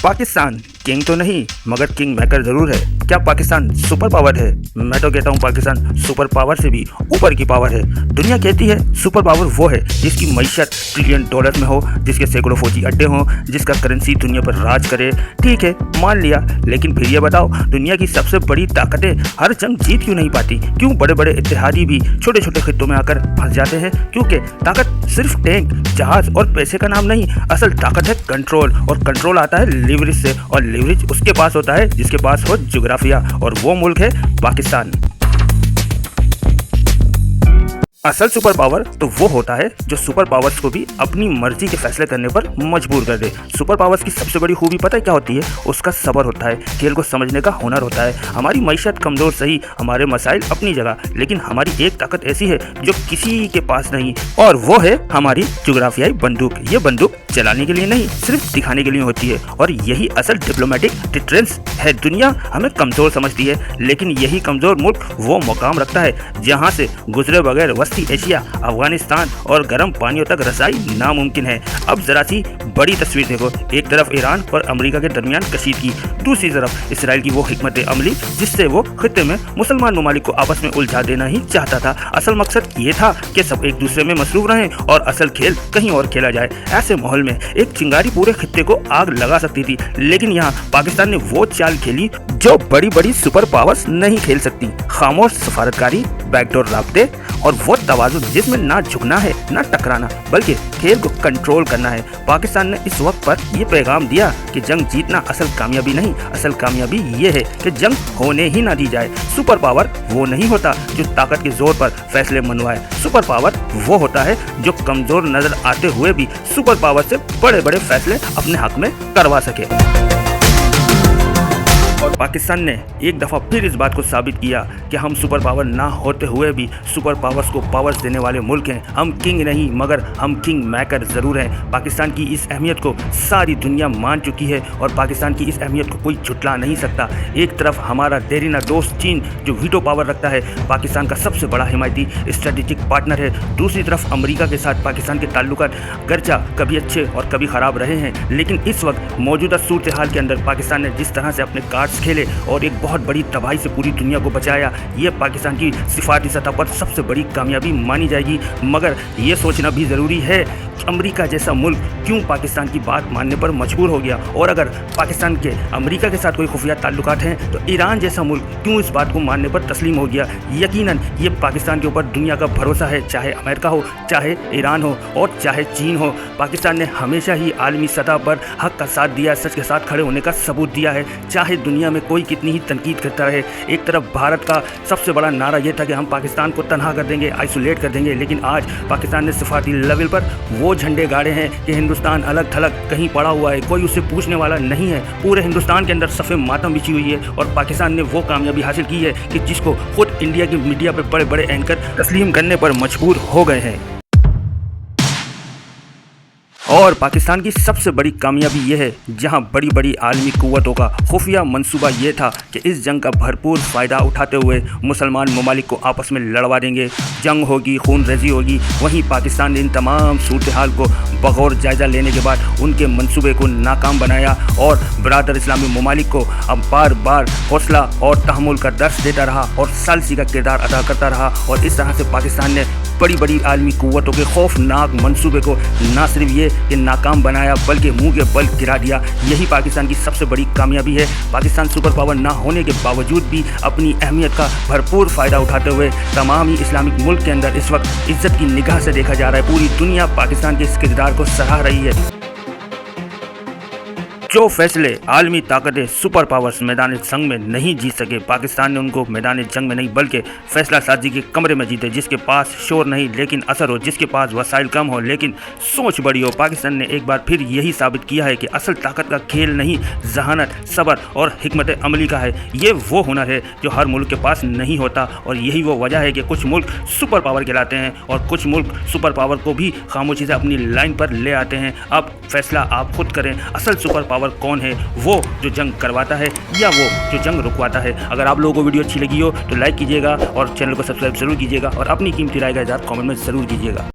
Pakistan king तो नहीं मगर किंग मेकर जरूर है। क्या पाकिस्तान सुपर पावर है? मैं तो कहता हूँ पाकिस्तान सुपर पावर से भी ऊपर की पावर है। दुनिया कहती है सुपर पावर वो है जिसकी मईशत ट्रिलियन डॉलर में हो, जिसके सैकड़ों फौजी अड्डे हों, जिसका करेंसी दुनिया पर राज करे। ठीक है, मान लिया, लेकिन फिर ये बताओ दुनिया की सबसे बड़ी ताकतें हर जंग जीत क्यों नहीं पाती? क्यों बड़े बड़े इत्तेहादी भी छोटे छोटे खित्तों में आकर फंस जाते हैं? क्योंकि ताकत सिर्फ टैंक, जहाज और पैसे का नाम नहीं, असल ताकत है कंट्रोल, और कंट्रोल आता है लिवरेज से, और लिवरेज उसके पास होता है जिसके पास हो ज्योग्राफिया, और वो मुल्क है पाकिस्तान। असल सुपर पावर तो वो होता है जो सुपर पावर्स को भी अपनी मर्जी के फैसले करने पर मजबूर कर दे। सुपर पावर्स की सबसे बड़ी खूबी पता है क्या होती है? उसका सब्र होता है, खेल को समझने का हुनर होता है। हमारी मईशत कमज़ोर सही, हमारे मसाइल अपनी जगह, लेकिन हमारी एक ताकत ऐसी है जो किसी के पास नहीं, और वो है हमारी ज्योग्राफियाई बंदूक। ये बंदूक चलाने के लिए नहीं, सिर्फ दिखाने के लिए होती है, और यही असल डिप्लोमेटिक डिफरेंस है। दुनिया हमें कमज़ोर समझती है, लेकिन यही कमज़ोर मुल्क वो मुकाम रखता है जहाँ से गुजरे बगैर वस्ती एशिया, अफगानिस्तान और गर्म पानियों तक रसाई नामुमकिन है। अब जरा सी बड़ी तस्वीर देखो, एक तरफ ईरान और अमेरिका के दरमियान कशीदगी, दूसरी तरफ इसराइल की वो हिकमत अमली जिससे वो खित्ते में मुसलमान ममालिक को आपस में उलझा देना ही चाहता था। असल मकसद ये था कि सब एक दूसरे में मसरूफ रहें और असल खेल कहीं और खेला जाए। ऐसे माहौल में एक चिंगारी पूरे खित्ते को आग लगा सकती थी, लेकिन यहाँ पाकिस्तान ने वो चाल खेली जो बड़ी बड़ी सुपर पावर्स नहीं खेल सकती। खामोश सफारतकारी, बैकडोर राब्ते और वो तवाज़ुन जिसमें ना झुकना है ना टकराना, बल्कि खेल को कंट्रोल करना है। पाकिस्तान ने इस वक्त पर यह पैगाम दिया कि जंग जीतना असल कामयाबी नहीं, असल कामयाबी ये है कि जंग होने ही ना दी जाए। सुपर पावर वो नहीं होता जो ताकत के जोर पर फैसले मनवाए। सुपर पावर वो होता है जो कमजोर नजर आते हुए भी सुपर पावर से बड़े बड़े फैसले अपने हक में करवा सके। और पाकिस्तान ने एक दफ़ा फिर इस बात को साबित किया कि हम सुपर पावर ना होते हुए भी सुपर पावर्स को पावर्स देने वाले मुल्क हैं। हम किंग नहीं मगर हम किंग मेकर ज़रूर हैं। पाकिस्तान की इस अहमियत को सारी दुनिया मान चुकी है और पाकिस्तान की इस अहमियत को कोई झुटला नहीं सकता। एक तरफ हमारा देरीना दोस्त चीन जो वीटो पावर रखता है, पाकिस्तान का सबसे बड़ा हिमायती स्ट्रेटेजिक पार्टनर है। दूसरी तरफ अमेरिका के साथ पाकिस्तान के ताल्लुकात गर्चा कभी अच्छे और कभी ख़राब रहे हैं, लेकिन इस वक्त मौजूदा सूरत हाल के अंदर पाकिस्तान ने जिस तरह से अपने कार्ड्स खेले और एक बहुत बड़ी तबाही से पूरी दुनिया को बचाया, ये पाकिस्तान की सिफारती सतह पर सबसे बड़ी कामयाबी मानी जाएगी। मगर ये सोचना भी ज़रूरी है कि अमेरिका जैसा मुल्क क्यों पाकिस्तान की बात मानने पर मजबूर हो गया, और अगर पाकिस्तान के अमेरिका के साथ कोई खुफिया ताल्लुकात हैं तो ईरान जैसा मुल्क क्यों इस बात को मानने पर तस्लीम हो गया। यकीनन ये पाकिस्तान के ऊपर दुनिया का भरोसा है, चाहे अमेरिका हो, चाहे ईरान हो और चाहे चीन हो। पाकिस्तान ने हमेशा ही आलमी सतह पर हक का साथ दिया, सच के साथ खड़े होने का सबूत दिया है, चाहे दुनिया में कोई कितनी ही तनकीद करता रहे। एक तरफ भारत का सबसे बड़ा नारा यह था कि हम पाकिस्तान को तनहा कर देंगे, आइसोलेट कर देंगे, लेकिन आज पाकिस्तान ने सिफारती लेवल पर वो झंडे गाड़े हैं कि हिंदुस्तान अलग थलग कहीं पड़ा हुआ है, कोई उसे पूछने वाला नहीं है। पूरे हिंदुस्तान के अंदर सफ़े मातम बिछी हुई है और पाकिस्तान ने वो कामयाबी हासिल की है कि जिसको खुद इंडिया की मीडिया पर बड़े बड़े एंकर तस्लीम करने पर मजबूर हो गए हैं। और पाकिस्तान की सबसे बड़ी कामयाबी यह है जहां बड़ी बड़ी आलमी कुव्वतों का खुफिया मंसूबा ये था कि इस जंग का भरपूर फ़ायदा उठाते हुए मुसलमान ममालिक को आपस में लड़वा देंगे, जंग होगी, खून रेजी होगी। वहीं पाकिस्तान ने इन तमाम सूरत हाल को बगौर जायज़ा लेने के बाद उनके मंसूबे को नाकाम बनाया और बरादर इस्लामी ममालिक को अब बार बार हौसला और तहम्मुल का दर्स देता रहा और सालसी का किरदार अदा करता रहा। और इस तरह से पाकिस्तान ने बड़ी बड़ी आलमी कुव्वतों के खौफनाक मंसूबे को ना सिर्फ ये कि नाकाम बनाया बल्कि मुंह के बल गिरा दिया। यही पाकिस्तान की सबसे बड़ी कामयाबी है। पाकिस्तान सुपर पावर ना होने के बावजूद भी अपनी अहमियत का भरपूर फ़ायदा उठाते हुए तमाम ही इस्लामिक मुल्क के अंदर इस वक्त इज्जत की निगाह से देखा जा रहा है। पूरी दुनिया पाकिस्तान के इस किरदार को सराह रही है। जो फैसले आलमी ताकतें सुपर पावर्स मैदान जंग में नहीं जीत सके, पाकिस्तान ने उनको मैदान जंग में नहीं बल्कि फैसला साजी के कमरे में जीते। जिसके पास शोर नहीं लेकिन असर हो, जिसके पास वसाइल कम हो लेकिन सोच बड़ी हो। पाकिस्तान ने एक बार फिर यही साबित किया है कि असल ताकत का खेल नहीं, जहानत, सब्र और हिकमत अमली का है। ये वो हुनर है जो हर मुल्क के पास नहीं होता, और यही वो वजह है कि कुछ मुल्क सुपर पावर कहलाते हैं और कुछ मुल्क सुपर पावर को भी खामोशी से अपनी लाइन पर ले आते हैं। अब फैसला आप खुद करें, असल सुपर पावर कौन है? वो जो जंग करवाता है या वो जो जंग रुकवाता है? अगर आप लोगों को वीडियो अच्छी लगी हो तो लाइक कीजिएगा और चैनल को सब्सक्राइब जरूर कीजिएगा और अपनी कीमती राय का इज़हार कमेंट में ज़रूर कीजिएगा।